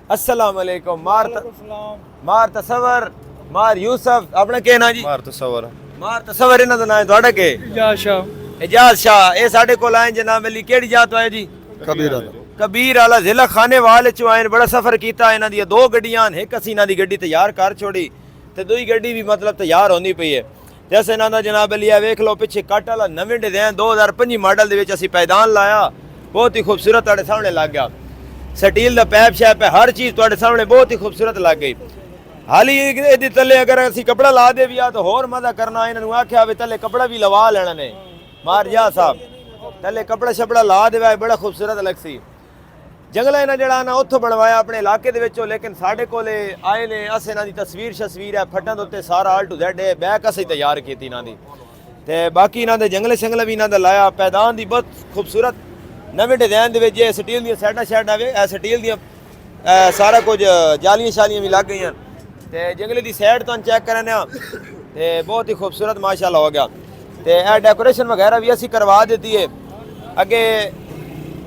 अस्सलाम वालेकुम। मार तसवर मार यूसुफ अपना के ना जी? मार तसवर इन्हां दा नाम है। ਤੁਹਾਡਾ के इजाज शाह। ये साडे कोल आए जनाब अली। केड़ी जात आए जी? कबीर आला जिला खाने वाले चो आए। बड़ा सफर किया। इन्हां दी दो गड्डियां, एक असी इन्हां दी गड्डी तैयार कर छोड़ी ते दूई गड्डी भी मतलब तैयार होंदी पई है। जैसे इन्हां दा जनाब अली वेख लो पिछे कट वाला नवें डिजाइन 2005 मॉडल दे विच असी पैदान लाया। बहुत ही खूबसूरत तुहाडे सामने लग गया। स्टील दा पैप शैप है, हर चीज़ तुहाडे सामने बहुत ही खूबसूरत लग गई। हाली इहदे तले अगर असी कपड़ा ला दे भी आ तो होर मजा करना। इन्हां नूं आख्या वे तले कपड़ा भी लवा लेना ने। मार जा साहब तले कपड़ा शपड़ा ला देवा, बड़ा खूबसूरत लगसी। जंगला इन्हां जड़ा ना उत्थों बनवाया अपने इलाके दे विचों, लेकिन साडे कोले आए ने। अस इन्हां दी तस्वीर शस्वीर है फटां दे उत्ते सारा A to Z है। बैक असी तैयार कीती इन्हां दी ते बाकी इन्हां दे जंगले शंगले भी इन्हां दा लाया। पैदान दी बहुत खूबसूरत नवे डिजाइन दे विच स्टील दी साइडां शाइडां वे स्टील दी सारा कुछ जालियां शालियां भी लग गईयां ते जंगले दी साइड तो चेक करने ते बहुत ही खूबसूरत माशाल्लाह हो गया। ते डेकोरेशन वगैरह भी असी करवा देती है। अगे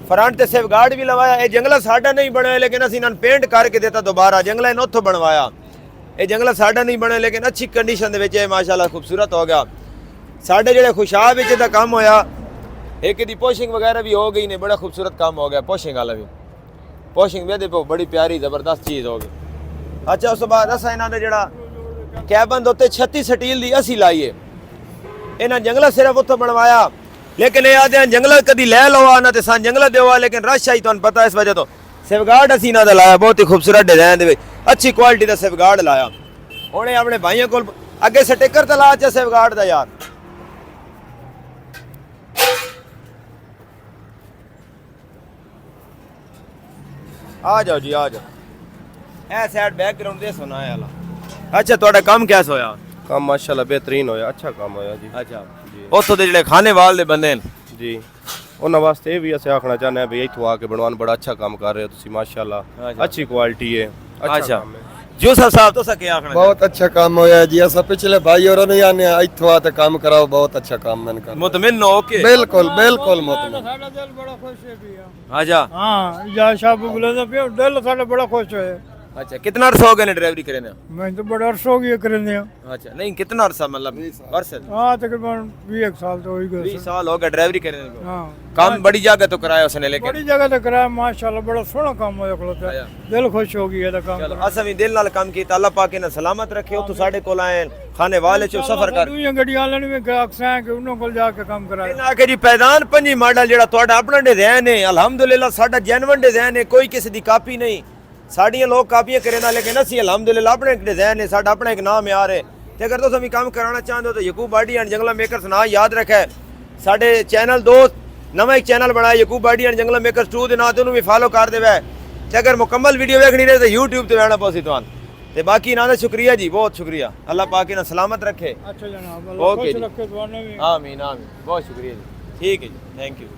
फ्रंट ते सेफगार्ड भी लवाया। ये जंगला साडा नहीं बने लेकिन असी इन्हां पेंट करके देता दोबारा। जंगला इन उत्थों बनवाया। ये जंगला साडा नहीं बने लेकिन अच्छी कंडीशन दे विच माशाल्लाह खूबसूरत हो गया। साडे जेड़े खुशाब विच दा काम होया, एक दी पोशिंग वगैरह भी हो गई ने। बड़ा खूबसूरत काम हो गया पोशिंग वाला भी। पोशिंग वे देखो बड़ी प्यारी जबरदस्त चीज़ हो गई। अच्छा उस बाद असा इन्हां दे जेड़ा कैबन दे उत्ते 36 स्टील दी असी लाईए। इन्हां जंगला सिर्फ उत्थों बनवाया, लेकिन ये आदे जंगला कदी लै लो ना ते सान जंगला देवा, लेकिन रश आई तुहानू पता इस वजह तो सेफगार्ड असी इन्हां दा लाया। बहुत ही खूबसूरत डिजाइन दे विच अच्छी क्वालिटी दा सेफगार्ड लाया। हुणे अपने भाइयों कोल अगे स्टिकर ते ला च सेफगार्ड दा यार। आ जाओ जी आ जाओ। ए साइड बैकग्राउंड दे सुना है वाला। अच्छा ਤੁਹਾਡਾ ਕੰਮ कैसा होया? काम माशाल्लाह बेहतरीन होया, अच्छा काम होया जी। अच्छा जी ਉੱਥੋਂ ਦੇ ਜਿਹੜੇ ਖਾਣੇ ਵਾਲ ਦੇ ਬੰਦੇ ਨੇ जी ਉਹਨਾਂ ਵਾਸਤੇ ਇਹ ਵੀ ਅਸੀਂ ਆਖਣਾ ਚਾਹੁੰਦੇ ਆ ਵੀ ਇੱਥੋਂ ਆ ਕੇ ਬਣਵਾਉਣ ਬੜਾ ਅੱਛਾ ਕੰਮ ਕਰ ਰਹੇ ਹੋ ਤੁਸੀਂ ਮਾਸ਼ਾਅੱਲਾ। अच्छी क्वालिटी है, अच्छा काम है। यूसुफ साहब तो क्या आखना? बहुत अच्छा काम होया जी। असा पिछले भाई और नहीं आने इत्थों आते काम कराओ। बहुत अच्छा काम मैंने कर मुतमिन हो के? बिल्कुल बिल्कुल मुतमिन। साडा दिल बड़ा खुश है भी। अच्छा हां या शाबू बुलंद पे दिल साडा बड़ा खुश है। अच्छा कितना अरसा हो गया ने ड्राइवरी करे ने? मैं तो बड़ा अरसा हो गया करने। अच्छा नहीं कितना अरसा मतलब वर्ष? हां तकरीबन 20 साल तो हो गए। 20 साल हो गए ड्राइवरी करे ने। हां काम बड़ी जगह तो कराया उसने, लेकिन बड़ी जगह तो कराया माशाल्लाह। बड़ा सोहना काम होया खलोता, दिल खुश हो गया दा काम। चलो असा भी दिल नाल काम कीता। अल्लाह पाक ने सलामत रखे। उतो साडे कोल आए खाने वाले चो सफर कर दुनिया गड्डियां लेने में अक्सा है कि उन्हों कोल जाके काम कराया। इना के जी पैदान 5 मॉडल जेड़ा ਤੁਹਾਡਾ अपना डिजाइन है अल्हम्दुलिल्लाह साडा जेन्युइन डिजाइन है। कोई किसी दी कॉपी नहीं। साड़ियाँ लोग कापियां करेंदा, लेकिन असी अल्हम्दुलिल्लाह अपने एक डिजाइन है। साडा अपना एक नाम यार है। ते अगर तुम भी काम कराना चाहते हो तो यकूब बाडी एंड जंगला मेकर्स ना याद रखे। साडे चैनल दो नवा एक चैनल बनाया यकूब बाडी एंड जंगला मेकर्स 2 दे नाम ते भी फॉलो कर देवे। ते अगर मुकम्मल वीडियो देखनी रहे तो YouTube ते रहना पौसी तुहान। ते बाकी ना शुक्रिया जी, बहुत शुक्रिया। अल्लाह पाक इन्हें सलामत रखे। अच्छा जनाब अल्लाह खुश रखे तुहानू भी। आमीन आमीन। बहुत शुक्रिया जी। ठीक है जी, थैंक यू।